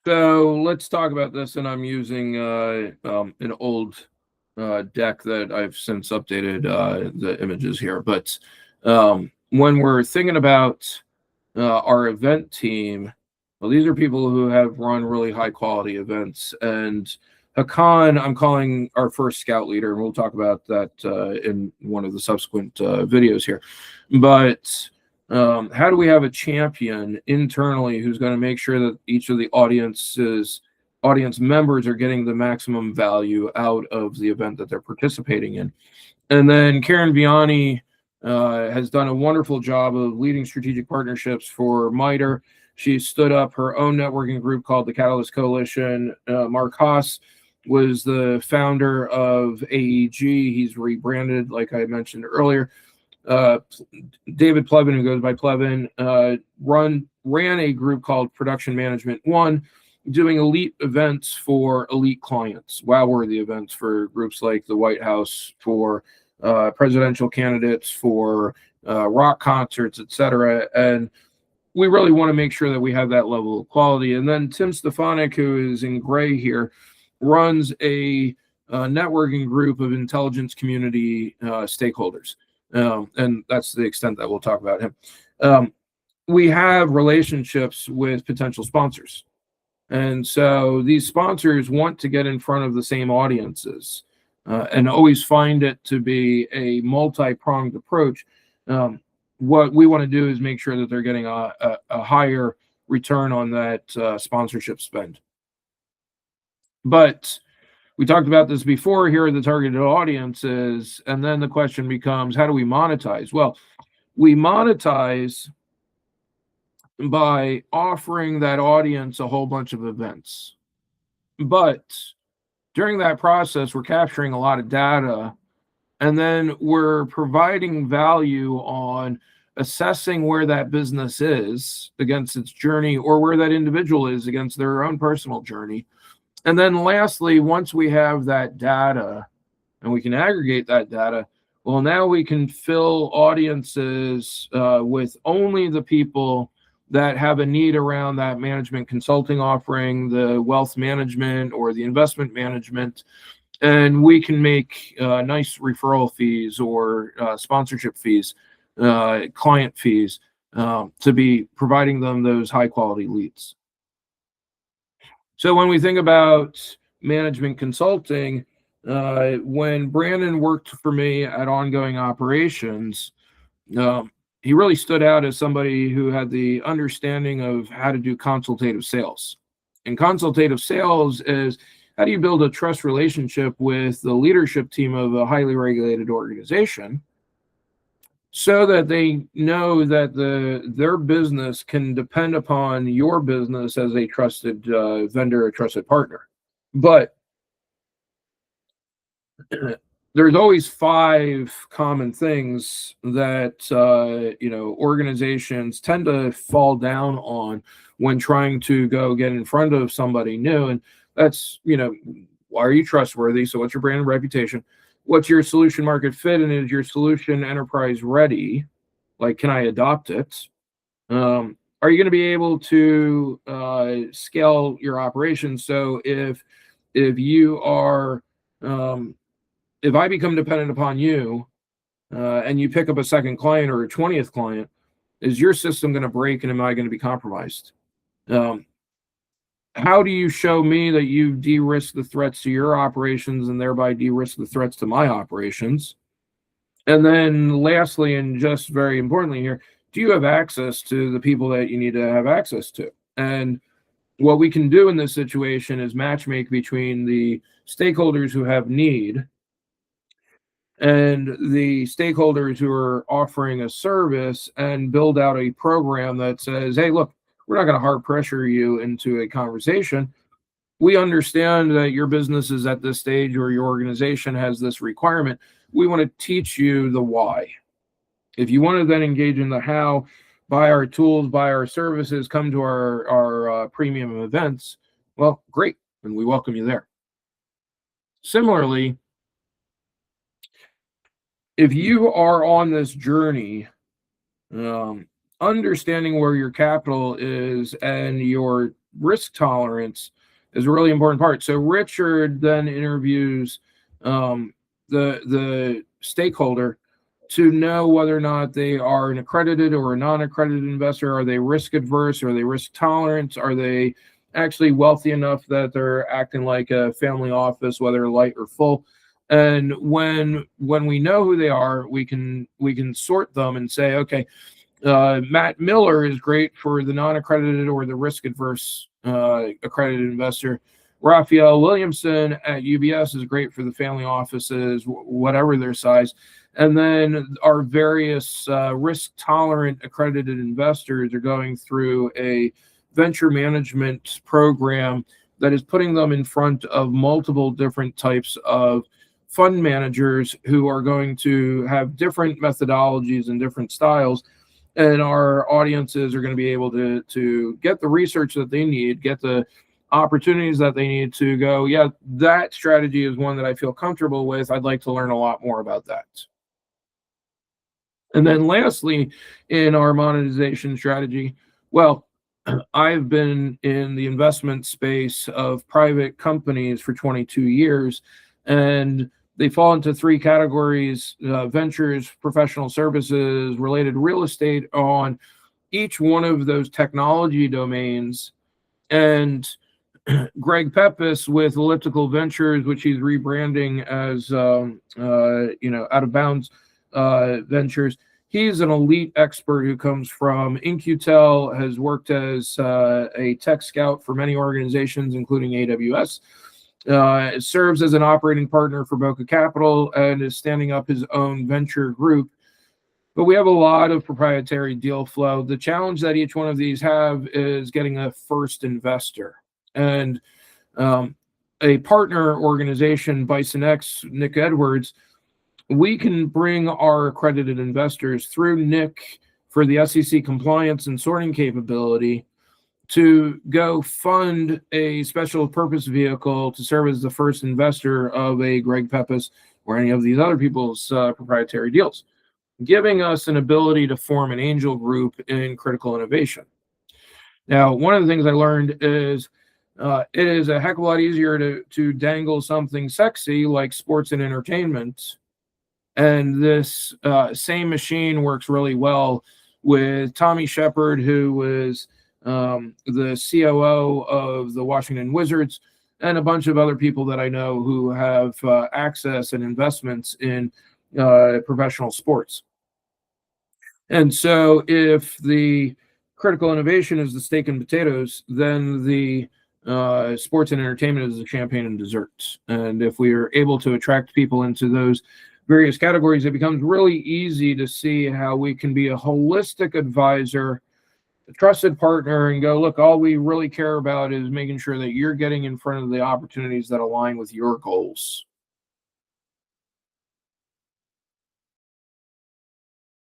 So let's talk about this, and I'm using an old deck that I've since updated the images here. But when we're thinking about our event team, well, these are people who have run really high quality events. And Hakan, I'm calling our first scout leader, and we'll talk about that in one of the subsequent videos here. But how do we have a champion internally who's going to make sure that each of the audience members are getting the maximum value out of the event that they're participating in? And then Karen Vianney has done a wonderful job of leading strategic partnerships for MITRE. She stood up her own networking group called the Catalyst Coalition. Mark Haas was the founder of AEG. He's rebranded, like I mentioned earlier. David Plevin, who goes by Plevin, ran a group called Production Management One, doing elite events for elite clients, wow-worthy events for groups like the White House, for presidential candidates, for rock concerts, etc. And we really want to make sure that we have that level of quality. And then Tim Stefanik, who is in gray here, runs a networking group of intelligence community stakeholders. And that's the extent that we'll talk about him. We have relationships with potential sponsors. And so these sponsors want to get in front of the same audiences and always find it to be a multi-pronged approach. What we want to do is make sure that they're getting a higher return on that sponsorship spend. But we talked about this before. Here are the targeted audiences. And then the question becomes, how do we monetize? Well, we monetize by offering that audience a whole bunch of events. But during that process, we're capturing a lot of data, and then we're providing value on assessing where that business is against its journey, or where that individual is against their own personal journey. And then lastly, once we have that data and we can aggregate that data, well, now we can fill audiences with only the people that have a need around that management consulting offering, the wealth management or the investment management. And we can make nice referral fees or sponsorship fees, client fees, to be providing them those high quality leads. So when we think about management consulting, when Brandon worked for me at Ongoing Operations, he really stood out as somebody who had the understanding of how to do consultative sales. And consultative sales is, how do you build a trust relationship with the leadership team of a highly regulated organization so that they know that their business can depend upon your business as a trusted vendor, a trusted partner. But there's always 5 common things that organizations tend to fall down on when trying to go get in front of somebody new. And that's, why are you trustworthy? So what's your brand and reputation? What's your solution market fit? And is your solution enterprise ready? Like, can I adopt it? Are you going to be able to scale your operations? So if you are, if I become dependent upon you and you pick up a second client or a 20th client, is your system going to break, and am I going to be compromised? How do you show me that you de-risk the threats to your operations and thereby de-risk the threats to my operations? And then lastly, and just very importantly here, do you have access to the people that you need to have access to? And what we can do in this situation is matchmake between the stakeholders who have need and the stakeholders who are offering a service, and build out a program that says, hey, look, we're not going to hard pressure you into a conversation. We understand that your business is at this stage, or your organization has this requirement. We want to teach you the why. If you want to then engage in the how, buy our tools, buy our services, come to our premium events, well, great, and we welcome you there. Similarly, if you are on this journey, understanding where your capital is and your risk tolerance is a really important part. So Richard then interviews the stakeholder to know whether or not they are an accredited or a non-accredited investor. Are they risk adverse? Are they risk tolerant? Are they actually wealthy enough that they're acting like a family office, whether light or full? And when we know who they are, we can sort them and say, okay, Matt Miller is great for the non-accredited or the risk-adverse accredited investor. Raphael Williamson at UBS is great for the family offices, whatever their size. And then our various risk-tolerant accredited investors are going through a venture management program that is putting them in front of multiple different types of fund managers who are going to have different methodologies and different styles. And our audiences are going to be able to get the research that they need, get the opportunities that they need to go, yeah, that strategy is one that I feel comfortable with. I'd like to learn a lot more about that. And then lastly, in our monetization strategy, well, I've been in the investment space of private companies for 22 years, and they fall into three categories: ventures, professional services, related real estate. On each one of those technology domains, and Greg Pepis with Elliptical Ventures, which he's rebranding as Out of Bounds Ventures. He's an elite expert who comes from InQtel, has worked as a tech scout for many organizations, including AWS. Serves as an operating partner for Boca Capital and is standing up his own venture group. But we have a lot of proprietary deal flow. The challenge that each one of these have is getting a first investor. And a partner organization, Bison X, Nick Edwards, we can bring our accredited investors through Nick for the SEC compliance and sorting capability to go fund a special purpose vehicle to serve as the first investor of a Greg Pepis or any of these other people's proprietary deals, giving us an ability to form an angel group in critical innovation. Now, one of the things I learned is it is a heck of a lot easier to dangle something sexy like sports and entertainment. And this same machine works really well with Tommy Shepard, who was the COO of the Washington Wizards, and a bunch of other people that I know who have access and investments in professional sports. And so if the critical innovation is the steak and potatoes, then the sports and entertainment is the champagne and desserts. And if we are able to attract people into those various categories, it becomes really easy to see how we can be a holistic advisor, a trusted partner, and go, look, all we really care about is making sure that you're getting in front of the opportunities that align with your goals.